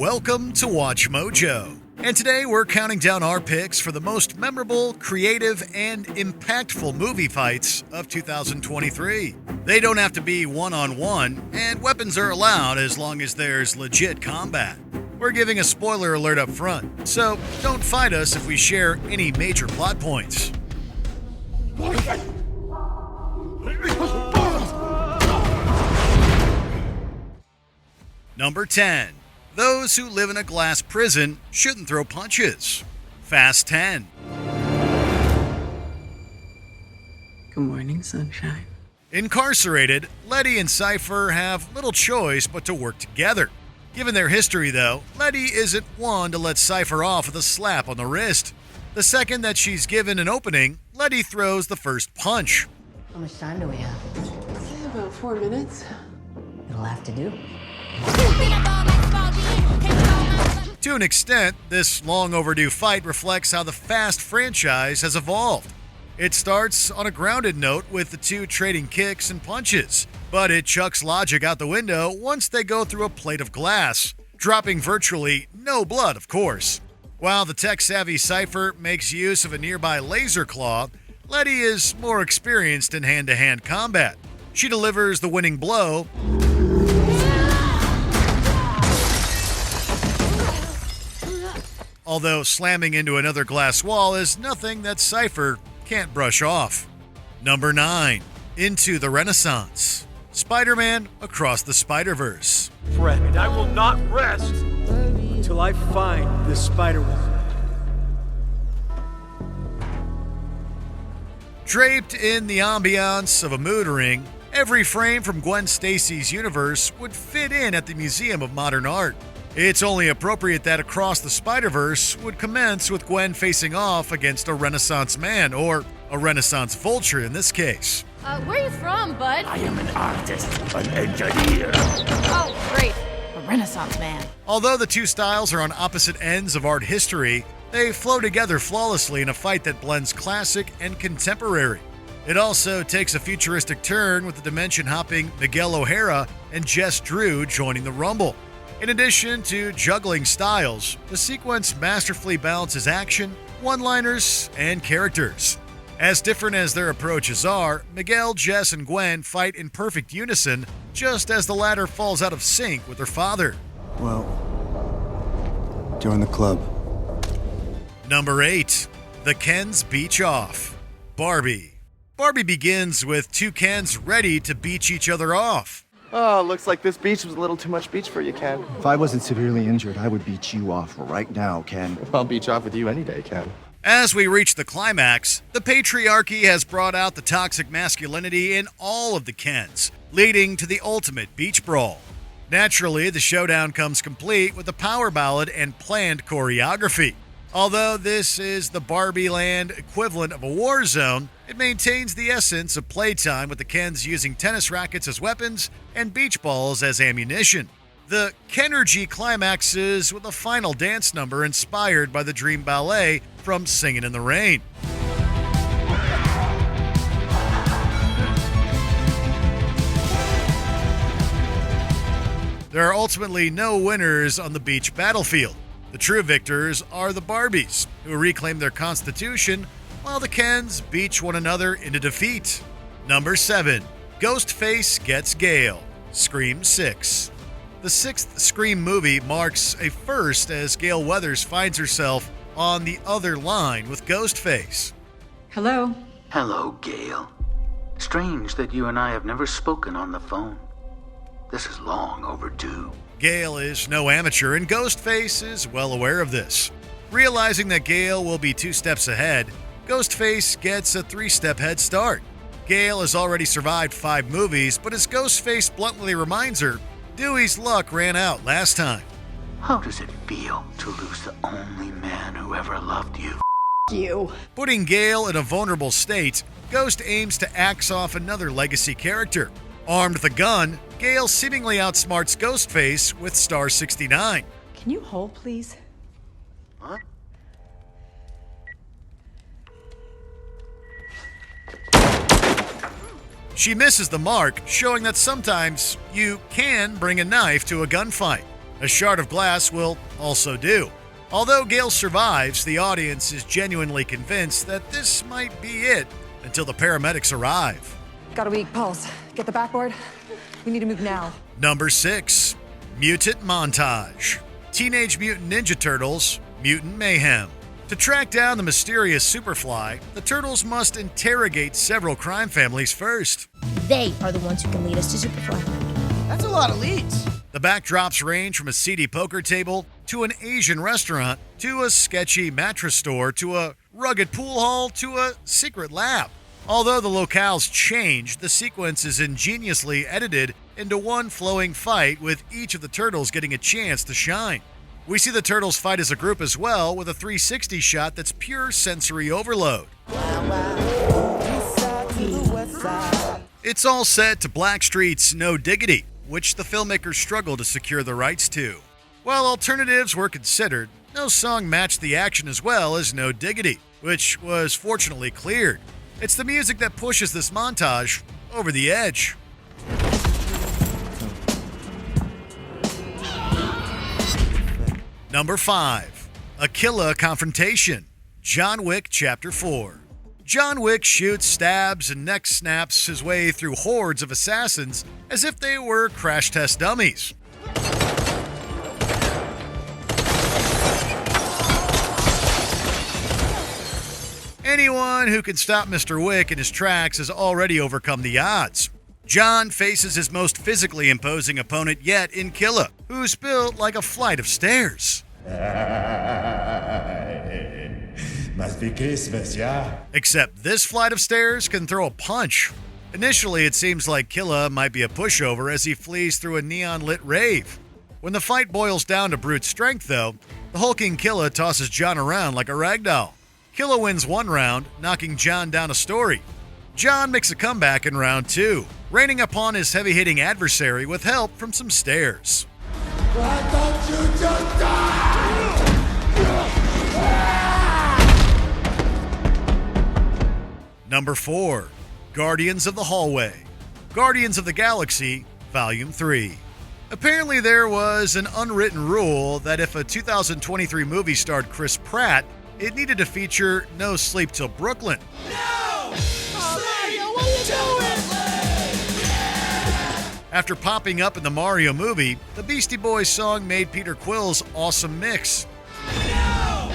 Welcome to Watch Mojo. And today we're counting down our picks for the most memorable, creative, and impactful movie fights of 2023. They don't have to be one-on-one, and weapons are allowed as long as there's legit combat. We're giving a spoiler alert up front, so don't fight us if we share any major plot points. Number 10. Those who live in a glass prison shouldn't throw punches. Fast 10. Good morning, sunshine. Incarcerated, Letty and Cypher have little choice but to work together. Given their history, though, Letty isn't one to let Cypher off with a slap on the wrist. The second that she's given an opening, Letty throws the first punch. How much time do we have? Say about 4 minutes. It'll have to do. To an extent, this long overdue fight reflects how the Fast franchise has evolved. It starts on a grounded note with the two trading kicks and punches, but it chucks logic out the window once they go through a plate of glass, dropping virtually no blood, of course. While the tech-savvy Cypher makes use of a nearby laser claw, Letty is more experienced in hand-to-hand combat. She delivers the winning blow, although slamming into another glass wall is nothing that Cypher can't brush off. Number 9. Into the Renaissance. Spider-Man Across the Spider-Verse. Friend, I will not rest until I find this Spider-Woman. Draped in the ambiance of a mood ring, every frame from Gwen Stacy's universe would fit in at the Museum of Modern Art. It's only appropriate that Across the Spider-Verse would commence with Gwen facing off against a Renaissance man, or a Renaissance vulture in this case. Where are you from, bud? I am an artist, an engineer. Oh, great. A Renaissance man. Although the two styles are on opposite ends of art history, they flow together flawlessly in a fight that blends classic and contemporary. It also takes a futuristic turn with the dimension-hopping Miguel O'Hara and Jess Drew joining the Rumble. In addition to juggling styles, the sequence masterfully balances action, one-liners, and characters. As different as their approaches are, Miguel, Jess, and Gwen fight in perfect unison, just as the latter falls out of sync with her father. Well, join the club. Number 8. The Kens Beach Off. Barbie. Barbie begins with two Kens ready to beach each other off. Oh, looks like this beach was a little too much beach for you, Ken. If I wasn't severely injured, I would beat you off right now, Ken. I'll beach off with you any day, Ken. As we reach the climax, the patriarchy has brought out the toxic masculinity in all of the Kens, leading to the ultimate beach brawl. Naturally, the showdown comes complete with a power ballad and planned choreography. Although this is the Barbie land equivalent of a war zone, it maintains the essence of playtime with the Kens using tennis rackets as weapons and beach balls as ammunition. The Kenergy climaxes with a final dance number inspired by the Dream Ballet from Singin' in the Rain. There are ultimately no winners on the beach battlefield. The true victors are the Barbies, who reclaim their constitution, while the Kens beach one another into defeat. Number 7. Ghostface Gets Gale. Scream 6. The 6th Scream movie marks a first as Gale Weathers finds herself on the other line with Ghostface. Hello? Hello, Gail. Strange that you and I have never spoken on the phone. This is long overdue. Gale is no amateur, and Ghostface is well aware of this. Realizing that Gale will be 2 steps ahead, Ghostface gets a 3-step head start. Gale has already survived 5 movies, but as Ghostface bluntly reminds her, Dewey's luck ran out last time. How does it feel to lose the only man who ever loved you? You. Putting Gale in a vulnerable state, Ghost aims to axe off another legacy character. Armed with a gun, Gale seemingly outsmarts Ghostface with Star 69. Can you hold, please? What? She misses the mark, showing that sometimes you can bring a knife to a gunfight. A shard of glass will also do. Although Gale survives, the audience is genuinely convinced that this might be it until the paramedics arrive. Got a weak pulse. Get the backboard. We need to move now. Number 6. Mutant Montage. Teenage Mutant Ninja Turtles, Mutant Mayhem. To track down the mysterious Superfly, the Turtles must interrogate several crime families first. They are the ones who can lead us to Superfly. That's a lot of leads. The backdrops range from a seedy poker table to an Asian restaurant to a sketchy mattress store to a rugged pool hall to a secret lab. Although the locales change, the sequence is ingeniously edited into one flowing fight with each of the turtles getting a chance to shine. We see the turtles fight as a group as well with a 360 shot that's pure sensory overload. It's all set to Blackstreet's No Diggity, which the filmmakers struggled to secure the rights to. While alternatives were considered, no song matched the action as well as No Diggity, which was fortunately cleared. It's the music that pushes this montage over the edge. Number 5. A Killer Confrontation. John Wick Chapter 4. John Wick shoots, stabs, and neck snaps his way through hordes of assassins as if they were crash test dummies. Anyone who can stop Mr. Wick in his tracks has already overcome the odds. John faces his most physically imposing opponent yet in Killa, who's built like a flight of stairs. Except this flight of stairs can throw a punch. Initially, it seems like Killa might be a pushover as he flees through a neon-lit rave. When the fight boils down to brute strength, though, the hulking Killa tosses John around like a ragdoll. Killa wins one round, knocking John down a story. John makes a comeback in round 2, raining upon his heavy-hitting adversary with help from some stairs. Why don't you just die? Number 4. Guardians of the Hallway. Guardians of the Galaxy, Volume 3. Apparently there was an unwritten rule that if a 2023 movie starred Chris Pratt, it needed to feature No Sleep Till Brooklyn. No! Sleep till After popping up in the Mario movie, the Beastie Boys song made Peter Quill's awesome mix. No!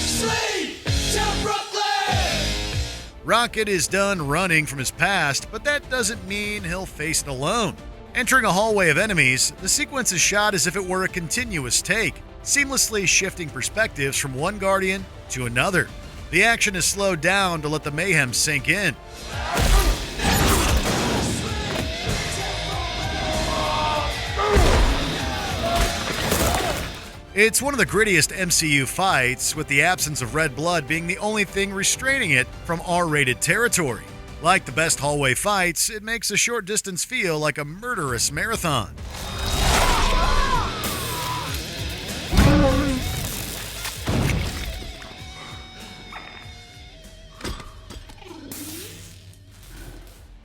Sleep till Brooklyn! Rocket is done running from his past, but that doesn't mean he'll face it alone. Entering a hallway of enemies, the sequence is shot as if it were a continuous take, seamlessly shifting perspectives from one Guardian to another. The action is slowed down to let the mayhem sink in. It's one of the grittiest MCU fights, with the absence of red blood being the only thing restraining it from R-rated territory. Like the best hallway fights, it makes a short distance feel like a murderous marathon.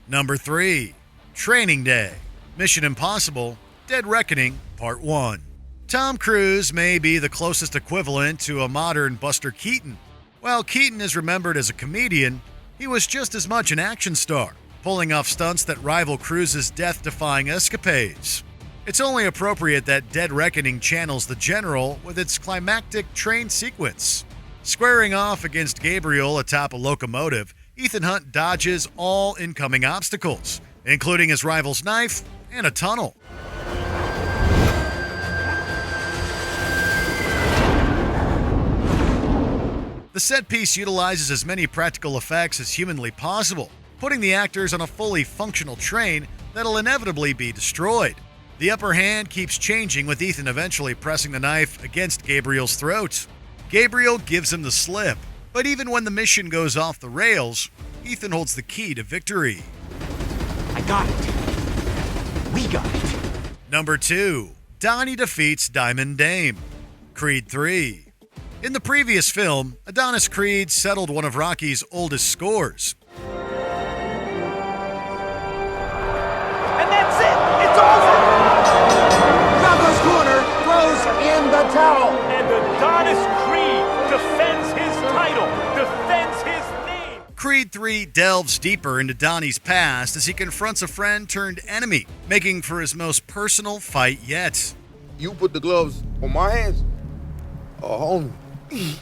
Number 3. Training Day. Mission Impossible, Dead Reckoning, Part 1. Tom Cruise may be the closest equivalent to a modern Buster Keaton. While Keaton is remembered as a comedian, he was just as much an action star, pulling off stunts that rival Cruise's death-defying escapades. It's only appropriate that Dead Reckoning channels the General with its climactic train sequence. Squaring off against Gabriel atop a locomotive, Ethan Hunt dodges all incoming obstacles, including his rival's knife and a tunnel. The set piece utilizes as many practical effects as humanly possible, putting the actors on a fully functional train that'll inevitably be destroyed. The upper hand keeps changing, with Ethan eventually pressing the knife against Gabriel's throat. Gabriel gives him the slip, but even when the mission goes off the rails, Ethan holds the key to victory. I got it. We got it. Number 2. Donnie defeats Diamond Dame. Creed 3. In the previous film, Adonis Creed settled one of Rocky's oldest scores. Adonis Creed defends his title, defends his name. Creed 3 delves deeper into Donnie's past as he confronts a friend turned enemy, making for his most personal fight yet. You put the gloves on my hands? Oh, homie.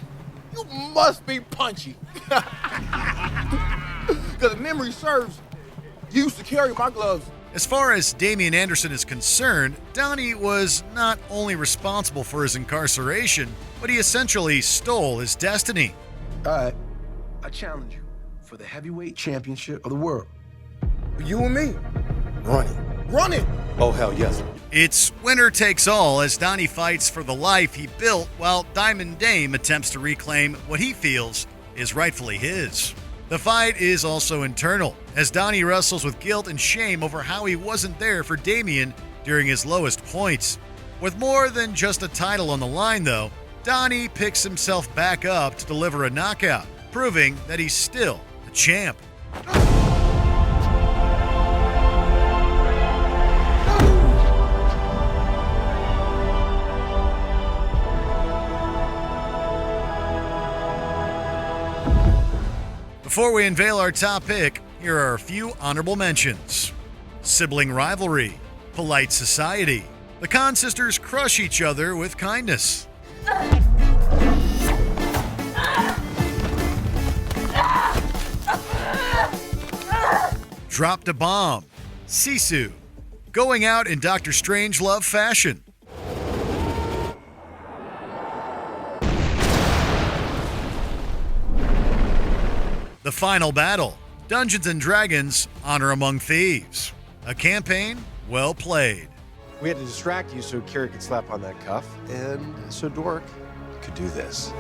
You must be punchy. Because if memory serves, you used to carry my gloves. As far as Damian Anderson is concerned, Donnie was not only responsible for his incarceration, but he essentially stole his destiny. All right, I challenge you for the heavyweight championship of the world. You and me, run it. Run it! Oh, hell yes. It's winner takes all as Donnie fights for the life he built while Diamond Dame attempts to reclaim what he feels is rightfully his. The fight is also internal as Donnie wrestles with guilt and shame over how he wasn't there for Damian during his lowest points. With more than just a title on the line though, Donnie picks himself back up to deliver a knockout, proving that he's still the champ. Before we unveil our top pick, here are a few honorable mentions. Sibling rivalry, polite society. The Khan sisters crush each other with kindness. Dropped a bomb. Sisu. Going out in Dr. Strangelove fashion. The final battle, Dungeons & Dragons: Honor Among Thieves. A campaign well played. We had to distract you so Kira could slap on that cuff, and so Dork could do this.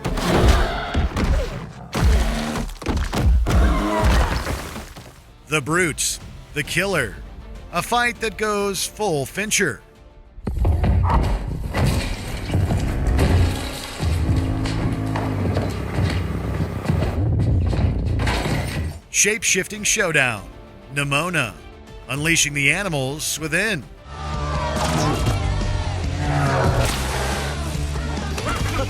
The Brutes, The Killer. A fight that goes full Fincher. Shape-shifting showdown. Nimona. Unleashing the animals within.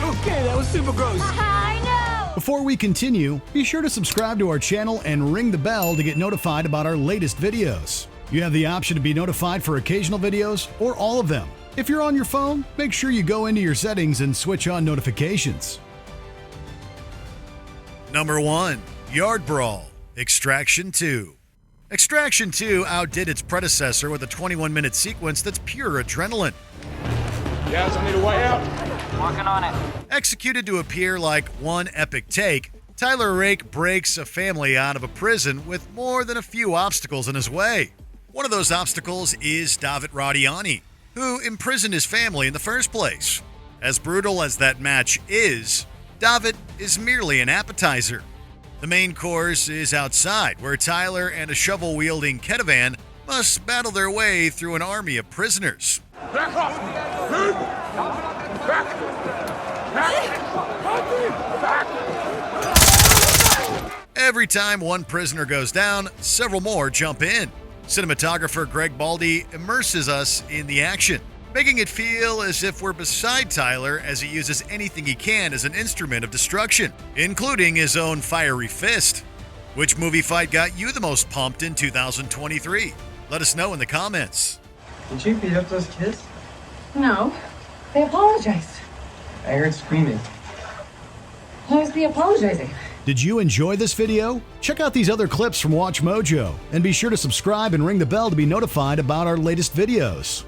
Okay, that was super gross. I know! Before we continue, be sure to subscribe to our channel and ring the bell to get notified about our latest videos. You have the option to be notified for occasional videos or all of them. If you're on your phone, make sure you go into your settings and switch on notifications. Number 1. Yard Brawl. Extraction 2. Extraction 2 outdid its predecessor with a 21-minute sequence that's pure adrenaline. You guys want me to way out? Working on it. Executed to appear like one epic take, Tyler Rake breaks a family out of a prison with more than a few obstacles in his way. One of those obstacles is David Radiani, who imprisoned his family in the first place. As brutal as that match is, David is merely an appetizer. The main course is outside, where Tyler and a shovel-wielding Kedavan must battle their way through an army of prisoners. Back off! Back! Every time one prisoner goes down, several more jump in. Cinematographer Greg Baldy immerses us in the action, making it feel as if we're beside Tyler as he uses anything he can as an instrument of destruction, including his own fiery fist. Which movie fight got you the most pumped in 2023? Let us know in the comments. Did you beat up those kids? No. They apologized. I heard screaming. Why was they apologizing? Did you enjoy this video? Check out these other clips from WatchMojo and be sure to subscribe and ring the bell to be notified about our latest videos.